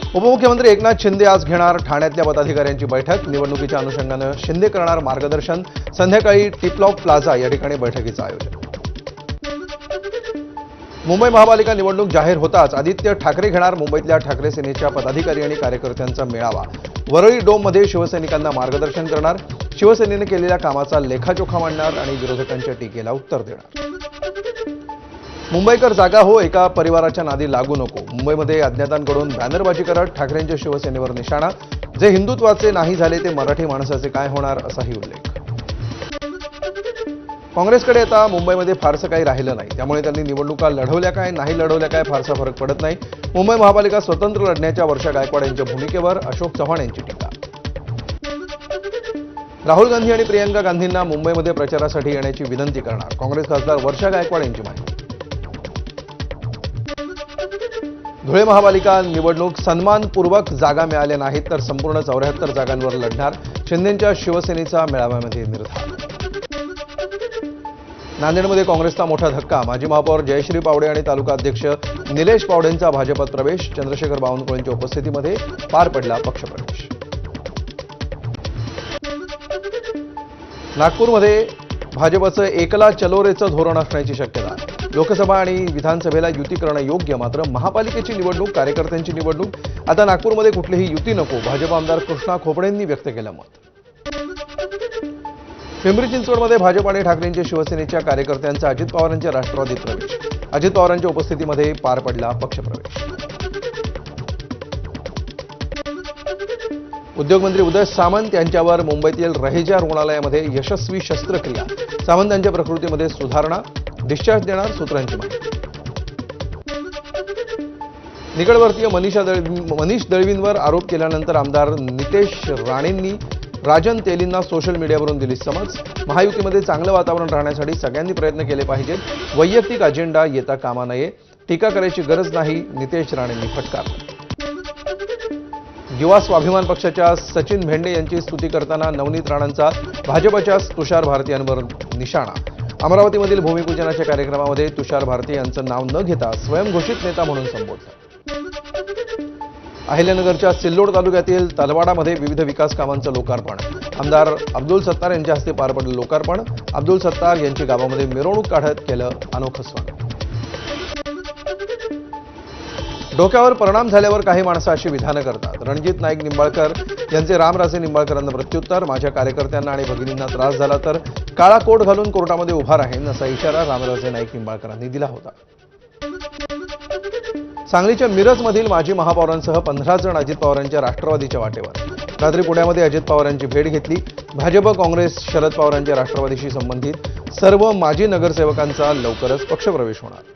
उपमुख्यमंत्री एकनाथ शिंदे आज घेणार ठाण्यातल्या पदाधिकाऱ्यांची बैठक। निवडणुकीच्या अनुषंगाने शिंदे करणार मार्गदर्शन। संध्याकाळी टिपलॉफ प्लाझा या ठिकाणी बैठकीचं आयोजन। मुंबई महापालिका निवडणूक जाहीर होताच आदित्य ठाकरे घेणार मुंबईतल्या ठाकरे सेनेच्या पदाधिकारी आणि कार्यकर्त्यांचा मेळावा। वरळी डोममध्ये शिवसैनिकांना मार्गदर्शन करणार। शिवसेनेने केलेल्या कामाचा लेखाजोखा मांडणार आणि विरोधकांच्या टीकेला उत्तर देणार। मुंबईकर जागा हो, एका परिवाराच्या नादी लागू नको। मुंबईमध्ये अज्ञातांकडून बॅनरबाजी करत ठाकरेंच्या शिवसेनेवर निशाणा। जे हिंदुत्वाचे नाही झाले ते मराठी माणसाचे काय होणार, असाही उल्लेख। काँग्रेसकडे आता मुंबईमध्ये फारसं काही राहिलं नाही, त्यामुळे त्यांनी निवडणुका लढवल्या काय नाही लढवल्या काय फारसा फरक पडत नाही। मुंबई महापालिका स्वतंत्र लढण्याच्या वर्षा गायकवाड यांच्या भूमिकेवर अशोक चव्हाण यांची टीका। राहुल गांधी आणि प्रियंका गांधींना मुंबईमध्ये प्रचारासाठी येण्याची विनंती करणार काँग्रेस खासदार वर्षा गायकवाड यांची माहिती। धुळे महापालिका निवडणूक सन्मानपूर्वक जागा मिळाल्या नाहीत तर संपूर्ण 74 जागांवर लढणार। शिंदेंच्या शिवसेनेचा मेळाव्यामध्ये निर्धार। नांदेडमध्ये काँग्रेसचा मोठा धक्का। माजी महापौर जयश्री पावडे आणि तालुका अध्यक्ष निलेश पावडेंचा भाजपात प्रवेश। चंद्रशेखर बावनकुळेंच्या उपस्थितीमध्ये पार पडला पक्षप्रवेश। नागपूरमध्ये भाजपचं एकला चलोरेचं धोरण असण्याची शक्यता। लोकसभा आणि विधानसभेला युती करणं योग्य, मात्र महापालिकेची निवडणूक कार्यकर्त्यांची निवडणूक, आता नागपूरमध्ये कुठलीही युती नको, भाजप आमदार कृष्णा खोपडेंनी व्यक्त केलं मत। पिंपरी चिंचवडमध्ये भाजप आणि ठाकरेंच्या शिवसेनेच्या कार्यकर्त्यांचा अजित पवारांच्या राष्ट्रवादीत प्रवेश। अजित पवारांच्या उपस्थितीमध्ये पार पडला पक्षप्रवेश। उद्योगमंत्री उदय सामंत यांच्यावर मुंबईतील रहेजा रुग्णालयामध्ये यशस्वी शस्त्रक्रिया। सामंत यांच्या प्रकृतीमध्ये सुधारणा, डिस्चार्ज देणार सूत्रांची माहिती। निकटवर्तीय मनीष दळवींवर आरोप केल्यानंतर आमदार नितेश राणेंनी राजन तेलींना सोशल मीडियावरून दिली समज। महायुतीमध्ये चांगलं वातावरण राहण्यासाठी सगळ्यांनी प्रयत्न केले पाहिजेत। वैयक्तिक अजेंडा येता कामा नये, टीका करायची गरज नाही, नितेश राणेंनी फटकारलं। युवा स्वाभिमान पक्षाच्या सचिन भेंडे यांची स्तुती करताना नवनीत राणांचा भाजपच्या तुषार भारती यांवर निशाणा। अमरावतीमधील भूमिपूजनाच्या कार्यक्रमामध्ये तुषार भारती यांचं नाव न घेता स्वयंघोषित नेता म्हणून संबोधलं। अहिल्यानगरच्या सिल्लोड तालुक्यातील तलवाडामध्ये विविध विकास कामांचं लोकार्पण। आमदार अब्दुल सत्तार यांच्या हस्ते पार पडलं लोकार्पण। अब्दुल सत्तार यांची गावामध्ये मिरवणूक काढत केलं अनोखं स्वागत। डोक्यावर परिणाम झाल्यावर काही माणसं अशी विधानं करतात। रणजित नाईक निंबाळकर यांचे रामराजे निंबाळकरांना प्रत्युत्तर। माझ्या कार्यकर्त्यांना आणि भगिनींना त्रास झाला तर काळा कोट घालून कोर्टामध्ये उभा राहीन, असा इशारा रामराजे नाईक निंबाळकरांनी दिला होता। सांगलीच्या मिरजमधील माजी महापौरांसह 15 जण अजित पवारांच्या राष्ट्रवादीच्या वाटेवर। रात्री पुण्यामध्ये अजित पवारांची भेट घेतली। भाजप, काँग्रेस, शरद पवारांच्या राष्ट्रवादीशी संबंधित सर्व माजी नगरसेवकांचा लवकरच पक्षप्रवेश होणार।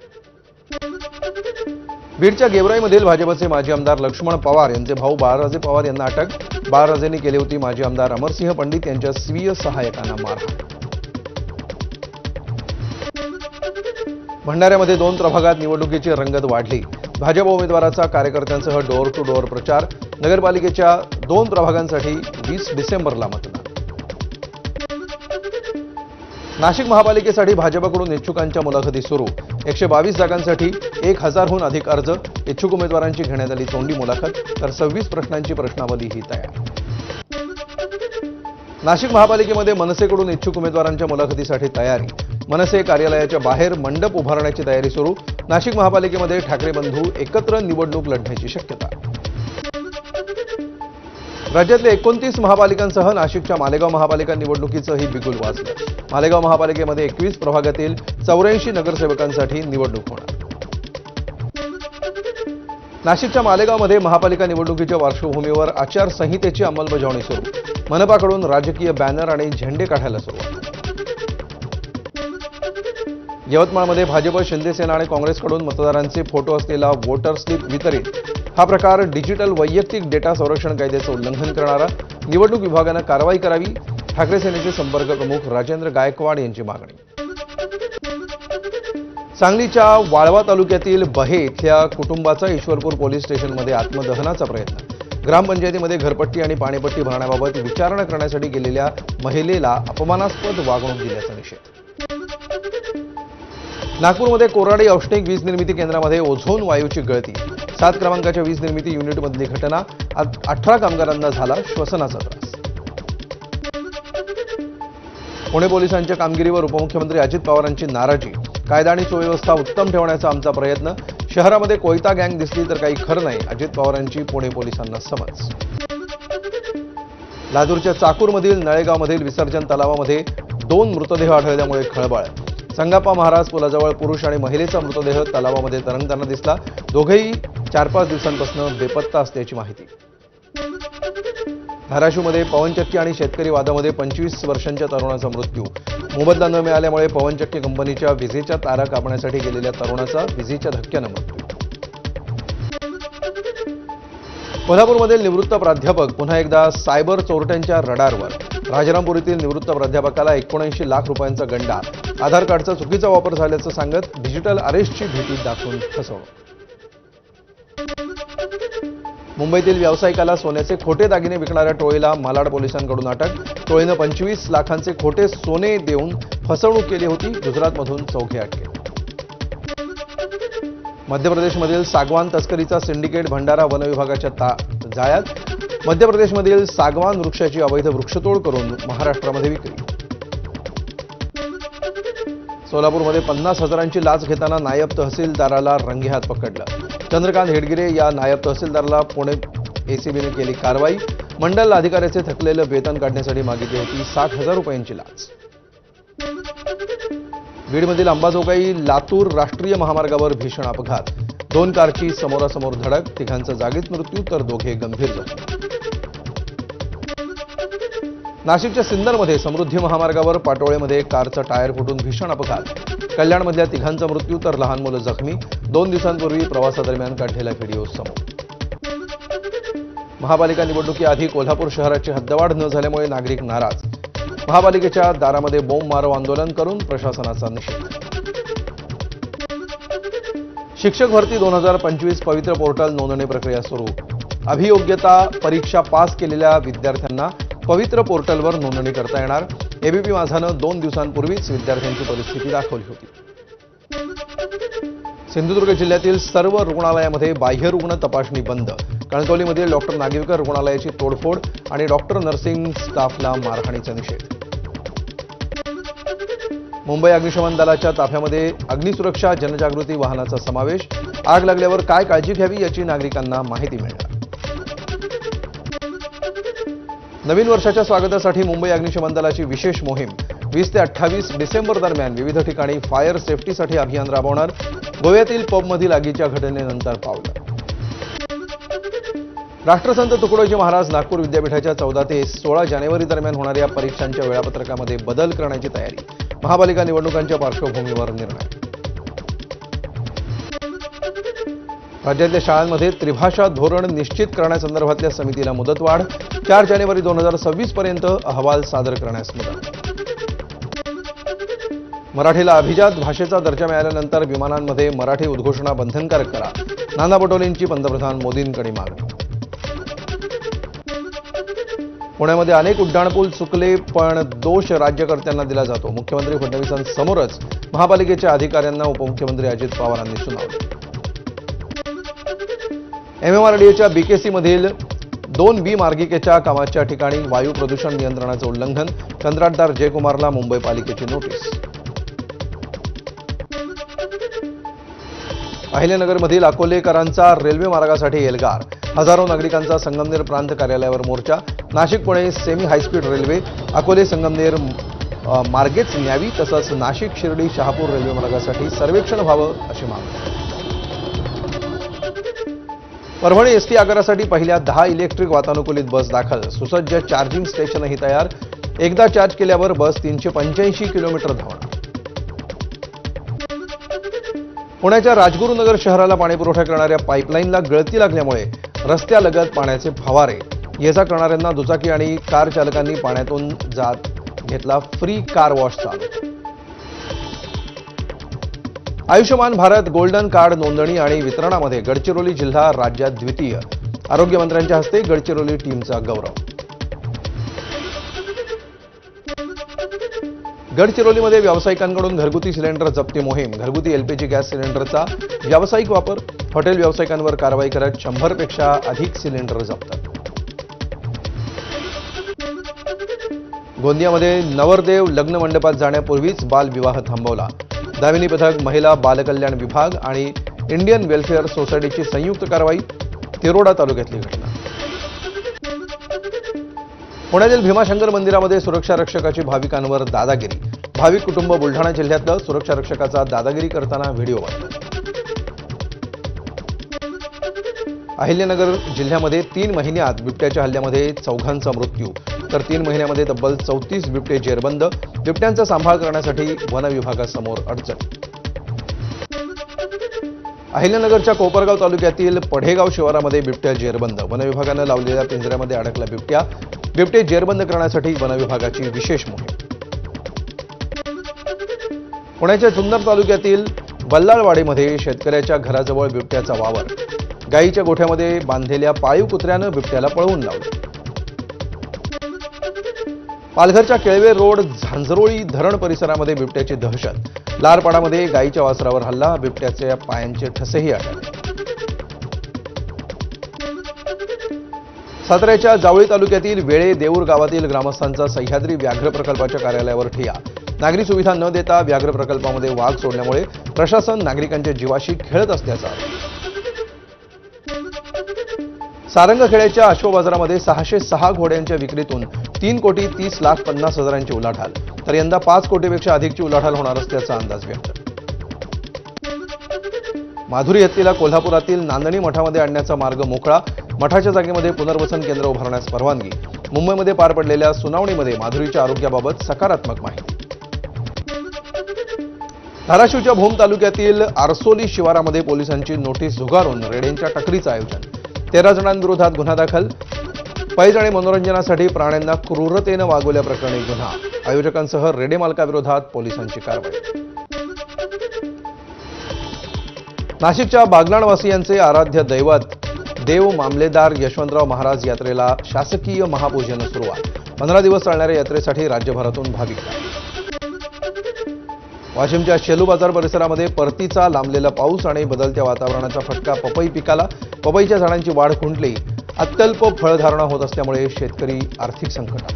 बीडच्या गेवराईमधील भाजपचे माजी आमदार लक्ष्मण पवार यांचे भाऊ बाळराजे पवार यांना अटक। बाळराजेंनी केली होती माजी आमदार अमरसिंह पंडित यांच्या स्वीय सहायकांना मारहाण। भंडाऱ्यामध्ये 2 प्रभागात निवडणुकीची रंगत वाढली। भाजप उमेदवाराचा कार्यकर्त्यांसह डोअर टू डोअर प्रचार। नगरपालिकेच्या 2 प्रभागांसाठी 20 डिसेंबरला मतदान। नाशिक महापालिकेसाठी भाजपकडून इच्छुकांच्या मुलाखती सुरू। 122 जागांसाठी 1000हून अधिक अर्ज। इच्छुक उमेदवारांची घेण्यात आली तोंडी मुलाखत, तर 26 प्रश्नांची प्रश्नावलीही तयार। नाशिक महापालिकेमध्ये मनसेकडून इच्छुक उमेदवारांच्या मुलाखतीसाठी तयारी। मनसे कार्यालयाच्या बाहेर मंडप उभारण्याची तयारी सुरू। नाशिक महापालिकेमध्ये ठाकरे बंधू एकत्र निवडणूक लढण्याची शक्यता। राज्यातल्या 29 महापालिकांसह नाशिकच्या मालेगाव महापालिका निवडणुकीचंही बिगुल वाजलं। मालेगाव महापालिकेमध्ये 21 प्रभागातील 84 नगरसेवकांसाठी निवडणूक होणार। नाशिकच्या मालेगावमध्ये महापालिका निवडणुकीच्या पार्श्वभूमीवर आचारसंहितेची अंमलबजावणी सुरू। मनपाकडून राजकीय बॅनर आणि झेंडे काढायला सुरुवात। यवतमाळमध्ये भाजप, शिंदेसेना आणि काँग्रेसकडून मतदारांचे फोटो असलेला वोटर स्लिप वितरित। हा प्रकार डिजिटल वैयक्तिक डेटा संरक्षण कायद्याचं उल्लंघन करणारा। निवडणूक विभागानं कारवाई करावी। ठाकरे सेनेचे संपर्क प्रमुख राजेंद्र गायकवाड यांची मागणी। सांगलीच्या वाळवा तालुक्यातील बहे इथल्या कुटुंबाचा ईश्वरपूर पोलीस स्टेशनमध्ये आत्मदहनाचा प्रयत्न। ग्रामपंचायतीमध्ये घरपट्टी आणि पाणीपट्टी भरण्याबाबत विचारणा करण्यासाठी गेलेल्या महिलेला अपमानास्पद वागणूक दिल्याचा निषेध। नागपूरमध्ये कोराडी औष्णिक वीज निर्मिती केंद्रामध्ये ओझोन वायूची गळती। 7 क्रमांकाच्या वीज निर्मिती युनिटमधली घटना, 18 कामगारांना झाला श्वसनाचा त्रास. पुणे पोलिसांच्या कामगिरीवर उपमुख्यमंत्री अजित पवारांची नाराजी. कायदा आणि सुव्यवस्था उत्तम ठेवण्याचा आमचा प्रयत्न. शहरामध्ये कोयता गँग दिसली तर काही खरं नाही. अजित पवारांची पुणे पोलिसांना समज. लातूरच्या चाकूरमधील नळेगावमधील विसर्जन तलावामध्ये 2 मृतदेह आढळल्यामुळे खळबळ. संगाप्पा महाराज पुलाजवळ पुरुष आणि महिलेचा मृतदेह तलावामध्ये तरंगताना दिसला. दोघेही 4-5 दिवसांपासून बेपत्ता असल्याची माहिती. धाराशिवमध्ये पवनचक्की आणि शेतकरी वादामध्ये 25 वर्षांच्या तरुणाचा मृत्यू. मोबदला न मिळाल्यामुळे पवनचक्की कंपनीच्या विजेच्या तारा कापण्यासाठी गेलेल्या तरुणाचा विजेच्या धक्क्यानं मृत्यू. कोल्हापूरमधील निवृत्त प्राध्यापक पुन्हा एकदा सायबर चोरट्यांच्या रडारवर. राजारामपूर येथील निवृत्त प्राध्यापकाला 79 लाख रुपयांचा गंडा. आधार कार्डचा चुकीचा वापर झाल्याचं सांगत डिजिटल अरेस्टची भीती दाखवून फसवणूक. मुंबईतील व्यावसायिकाला सोन्याचे खोटे दागिने विकणाऱ्या टोळीला मालाड पोलिसांकडून अटक. टोळीनं 25 लाखांचे खोटे सोने देऊन फसवणूक केली होती. गुजरातमधून चौघे अटकेत. मध्य प्रदेशमधील सागवान तस्करीचा सिंडिकेट भंडारा वन विभागाच्या जाळ्यात. मध्य प्रदेशमधील सागवान वृक्षाची अवैध वृक्षतोड करून महाराष्ट्रामध्ये विक्री. सोलापूरमध्ये 50,000ची लाच घेताना नायब तहसीलदाराला रंगेहात पकडलं. चंद्रकांत हेडगिरे या नायब तहसीलदाराला पुणे एसीबीने केली कारवाई. मंडल अधिकाऱ्याचे थकलेलं वेतन काढण्यासाठी मागितली होती 60,000 रुपयांची लाच. बीडमधील अंबाजोगाई लातूर राष्ट्रीय महामार्गावर भीषण अपघात. 2 कारची समोरासमोर धडक. तिघांचा जागीच मृत्यू तर दोघे गंभीर जखमी. नाशिकच्या सिन्नरमध्ये समृद्धी महामार्गावर पाटोळेमध्ये कारचा टायर फुटून भीषण अपघात. कल्याणमधल्या तिघांचा मृत्यू तर लहान मुलं जखमी. 2 दिवसांपूर्वी प्रवासादरम्यान काढलेला व्हिडिओ समोर. महापालिका निवडणुकीआधी कोल्हापूर शहराची हद्दवाढ न झाल्यामुळे नागरिक नाराज. महापालिकेच्या दारामध्ये बोंब मारो आंदोलन करून प्रशासनाचा निषेध. शिक्षक भरती 2025 पवित्र पोर्टल नोंदणी प्रक्रिया सुरू. अभियोग्यता परीक्षा पास केलेल्या विद्यार्थ्यांना पवित्र पोर्टलवर नोंदणी करता येणार. एबीपी माझानं 2 दिवसांपूर्वीच विद्यार्थ्यांची परिस्थिती दाखवली होती. सिंधुदुर्ग जिल्ह्यातील सर्व रुग्णालयामध्ये बाह्य रुग्ण तपासणी बंद. कणकवलीमधील डॉक्टर नागवेकर रुग्णालयाची तोडफोड आणि डॉक्टर नर्सिंग स्टाफला मारहाणीचा निषेध. मुंबई अग्निशमन दलाच्या ताफ्यामध्ये अग्निसुरक्षा जनजागृती वाहनाचा समावेश. आग लागल्यावर काय काळजी घ्यावी याची नागरिकांना माहिती मिळणार. नवीन वर्षाच्या स्वागतासाठी मुंबई अग्निशमन दलाची विशेष मोहीम. 20 ते 28 डिसेंबर दरम्यान विविध ठिकाणी फायर सेफ्टीसाठी अभियान राबवणार. गोव्यातील पबमधील आगीच्या घटनेनंतर पावलं. राष्ट्रसंत तुकडोजी महाराज नागपूर विद्यापीठाच्या 14 ते 16 जानेवारी दरम्यान होणाऱ्या परीक्षांच्या वेळापत्रकामध्ये बदल करण्याची तयारी. महापालिका निवडणुकांच्या पार्श्वभूमीवर निर्णय. राज्यातल्या शाळांमध्ये त्रिभाषा धोरण निश्चित करण्यासंदर्भातल्या समितीला मुदतवाढ. 4 जानेवारी 2026 पर्यंत अहवाल सादर करण्यास मुदत. मराठीला अभिजात भाषेचा दर्जा मिळाल्यानंतर विमानांमध्ये मराठी उद्घोषणा बंधनकारक करा. नाना पटोलेंची पंतप्रधान मोदींकडे मागणी. पुण्यामध्ये अनेक उड्डाणपूल चुकले पण दोष राज्यकर्त्यांना दिला जातो. मुख्यमंत्री फडणवीसांसमोरच महापालिकेच्या अधिकाऱ्यांना उपमुख्यमंत्री अजित पवारांनी सुनावले. एमएमआरडीएच्या बीकेसीमधील 2B मार्गिकेच्या कामाच्या ठिकाणी वायू प्रदूषण नियंत्रणाचं उल्लंघन. कंत्राटदार जयकुमारला मुंबई पालिकेची नोटीस. अहिल्यानगरमधील अकोलेकरांचा रेल्वे मार्गासाठी एल्गार. हजारो नागरिकांचा संगमनेर प्रांत कार्यालयावर मोर्चा. Nashik Pune semi high speed railway Akole Sangamner मार्गेच न्यावी. तसंच नाशिक शिर्डी शहापूर रेल्वे मार्गासाठी सर्वेक्षण व्हावं अशी मागणी. परभणी एसटी आगारासाठी पहिल्या 10 इलेक्ट्रिक वातानुकूलित बस दाखल. सुसज्ज चार्जिंग स्टेशनही तयार. एकदा चार्ज केल्यावर बस 385 किलोमीटर धावणार. पुण्याच्या राजगुरुनगर शहराला पाणीपुरवठा करणाऱ्या पाईपलाईनला गळती लागल्यामुळे रस्त्यालगत पाण्याचे फवारे. ये जा करणाऱ्यांना दुचाकी आणि कार चालकांनी पाण्यातून जात घेतला फ्री कार वॉश चालू. आयुष्यमान भारत गोल्डन कार्ड नोंदणी आणि वितरणामध्ये गडचिरोली जिल्हा राज्यात द्वितीय. आरोग्यमंत्र्यांच्या हस्ते गडचिरोली टीमचा गौरव. गडचिरोलीमध्ये व्यावसायिकांकडून घरगुती सिलेंडर जप्ती मोहीम. घरगुती एलपीजी गॅस सिलेंडरचा व्यावसायिक वापर. हॉटेल व्यावसायिकांवर कारवाई करत 100 पेक्षा अधिक सिलेंडर जप्त. गोंदियामध्ये नवरदेव लग्न मंडपात जाण्यापूर्वीच बालविवाह थांबवला. दामिनी पथक, महिला बालकल्याण विभाग आणि इंडियन वेलफेअर सोसायटीची संयुक्त कारवाई. तिरोडा तालुक्यातली घटना. पुण्यातील भीमाशंकर मंदिरामध्ये सुरक्षा रक्षकाची भाविकांवर दादागिरी. भाविक कुटुंब बुलढाणा जिल्ह्यातलं सुरक्षा रक्षकाचा दादागिरी करताना व्हिडिओ व्हायरल. अहिल्यानगर जिल्ह्यामध्ये 3 महिन्यात बिबट्याच्या हल्ल्यामध्ये 4 मृत्यू तर 3 महिन्यामध्ये तब्बल 34 बिबटे जेरबंद. बिबट्यांचा सांभाळ करण्यासाठी वन विभागासमोर अडचण. अहिल्यानगरच्या कोपरगाव तालुक्यातील पढेगाव शिवारामध्ये बिबट्या जेरबंद. वन विभागानं लावलेल्या पिंजऱ्यामध्ये अडकला बिबट्या. बिबटे जेरबंद करण्यासाठी वन विभागाची विशेष मोहीम. पुण्याच्या जुन्नर तालुक्यातील बल्लाळवाडीमध्ये शेतकऱ्याच्या घराजवळ बिबट्याचा वावर. गायीच्या गोठ्यामध्ये बांधलेल्या पाळीव कुत्र्यानं बिबट्याला पळवून लावलं. पालघरच्या केळवे रोड झांझरोळी धरण परिसरामध्ये बिबट्याची दहशत. लारपाडामध्ये गायीच्या वासरावर हल्ला. बिबट्याच्या पायांचे ठसेही आढळले. साताऱ्याच्या जावळी तालुक्यातील वेळे देऊर गावातील ग्रामस्थांचा सह्याद्री व्याघ्र प्रकल्पाच्या कार्यालयावर ठिय्या. नागरी सुविधा न देता व्याघ्र प्रकल्पामध्ये वाघ सोडल्यामुळे प्रशासन नागरिकांच्या जीवाशी खेळत असल्याचा आरोप. सारंगखेड्याच्या अश्व बाजारामध्ये 606 घोड्यांच्या विक्रीतून 3,30,50,000ची उलाढाल तर यंदा 5 कोटीपेक्षा अधिकची उलाढाल होणार असल्याचा अंदाज व्यक्त. माधुरी हत्तीला कोल्हापुरातील नांदणी मठामध्ये आणण्याचा मार्ग मोकळा. मठाच्या जागेमध्ये पुनर्वसन केंद्र उभारण्यास परवानगी. मुंबईमध्ये पार पडलेल्या सुनावणीमध्ये माधुरीच्या आरोग्याबाबत सकारात्मक माहिती. धाराशिवच्या भूम तालुक्यातील आरसोली शिवारामध्ये पोलिसांची नोटीस झुगारून रेड्यांच्या टकरीचं आयोजन. 13 जणांविरोधात गुन्हा दाखल. पैज आणि मनोरंजनासाठी प्राण्यांना क्रूरतेनं वागवल्याप्रकरणी गुन्हा. आयोजकांसह रेडे मालकाविरोधात पोलिसांची कारवाई. नाशिकच्या बागलाणवासियांचे आराध्य दैवत देव मामलेदार यशवंतराव महाराज यात्रेला शासकीय महापूजेनं सुरुवात. 15 दिवस चालणाऱ्या यात्रेसाठी राज्यभरातून भाविक. वाशिमच्या शेलू बाजार परिसरामध्ये परतीचा लांबलेला पाऊस आणि बदलत्या वातावरणाचा फटका पपई पिकाला. पपईच्या झाडांची वाढ खुंटली. अत्यल्प फळधारणा होत असल्यामुळे शेतकरी आर्थिक संकटात.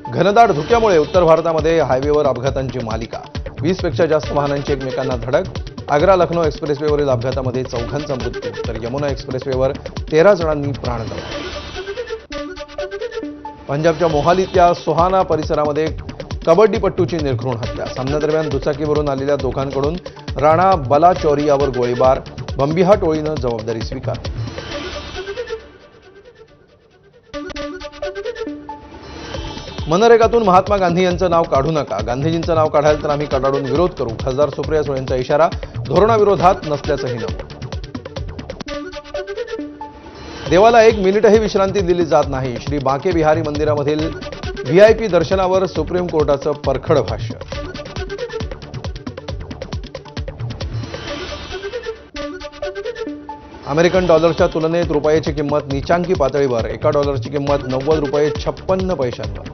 घनदाट धुक्यामुळे उत्तर भारतामध्ये हायवेवर अपघातांची मालिका. 20 पेक्षा जास्त वाहनांची एकमेकांना धडक. आग्रा लखनौ एक्सप्रेसवेवरील अपघातामध्ये 4 मृत्यू तर यमुना एक्सप्रेसवेवर 13 जणांनी प्राण गमावले. पंजाबच्या मोहालीतल्या सोहाना परिसरामध्ये कबड्डीपट्टूची निर्घृण हत्या. सामन्यादरम्यान दुचाकीवरून आलेल्या दोघांकडून राणा बलाचौरियावर गोळीबार. बंबिहा टोळीनं जबाबदारी स्वीकार. मनरेगातून महात्मा गांधी यांचं नाव काढू नका. गांधीजींचं नाव काढाल तर आम्ही कडाडून विरोध करू. खासदार सुप्रिया सुळेंचा इशारा. धोरणाविरोधात नसल्याचंही नमूद. देवाला 1 मिनिटही विश्रांती दिली जात नाही. श्री बांके बिहारी मंदिरामधील व्हीआयपी दर्शनावर सुप्रीम कोर्टाचं परखड भाष्य. अमेरिकन डॉलरच्या तुलनेत रुपयाची किंमत नीचांकी पातळीवर. एका डॉलरची किंमत $90.56.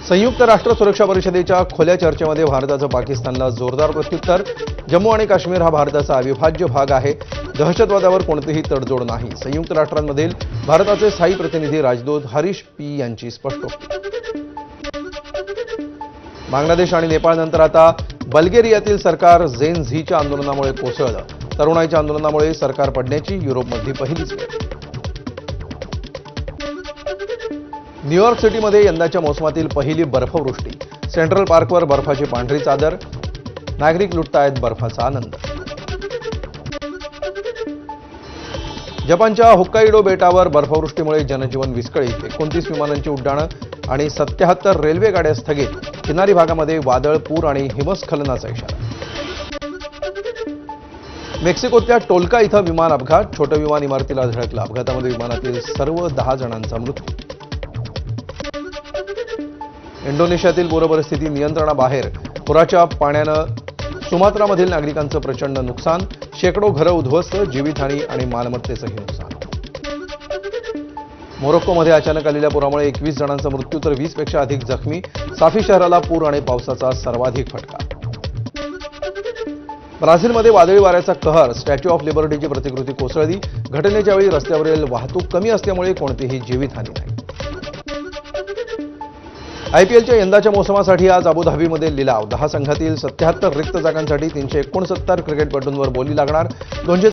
संयुक्त राष्ट्र सुरक्षा परिषदेच्या खुल्या चर्चेमध्ये भारताचं पाकिस्तानला जोरदार प्रत्युत्तर. जम्मू आणि काश्मीर हा भारताचा अविभाज्य भाग आहे. दहशतवादावर कोणतीही तडजोड नाही. संयुक्त राष्ट्रांमधील भारताचे स्थायी प्रतिनिधी राजदूत हरीश पी यांची स्पष्टोक्ती. बांगलादेश आणि नेपाळनंतर आता बल्गेरियातील सरकार झेन झीच्या आंदोलनामुळे कोसळलं. तरुणाईच्या आंदोलनामुळे सरकार पडण्याची युरोपमधली पहिलीच वेळ. न्यूयॉर्क सिटीमध्ये यंदाच्या मोसमातील पहिली बर्फवृष्टी. सेंट्रल पार्कवर बर्फाची पांढरी चादर. नागरिक लुटतायत बर्फाचा आनंद. जपानच्या होक्काइडो बेटावर बर्फवृष्टीमुळे जनजीवन विस्कळीत. 29 विमानांची उड्डाणं आणि 77 रेल्वे गाड्या स्थगित. किनारी भागामध्ये वादळ, पूर आणि हिमस्खलनाचा इशारा. मेक्सिकोतल्या टोल्का इथं विमान अपघात. छोटं विमान इमारतीला धडकलं. अपघातामध्ये विमानातील सर्व 10 जणांचा मृत्यू. इंडोनेशियातील पूरपरिस्थिती नियंत्रणाबाहेर. पुराच्या पाण्यानं सुमात्रामधील नागरिकांचं प्रचंड नुकसान. शेकडो घरं उद्ध्वस्त. जीवितहानी आणि मालमत्तेचंही नुकसान. मोरोक्कोमध्ये अचानक आलेल्या पुरामुळे 21 जणांचा मृत्यू तर 20 पेक्षा अधिक जखमी. साफी शहराला पूर आणि पावसाचा सर्वाधिक फटका. ब्राझीलमध्ये वादळी वाऱ्याचा कहर. स्टॅच्यू ऑफ लिबर्टीची प्रतिकृती कोसळली. घटनेच्या वेळी रस्त्यावरील वाहतूक कमी असल्यामुळे कोणतीही जीवितहानी नाही. आयपीएलच्या यंदाच्या मोसमासाठी आज अबुधाबीमध्ये लिलाव. 10 संघातील 77 रिक्त जागांसाठी 369 क्रिकेटपटूंवर बोली लागणार.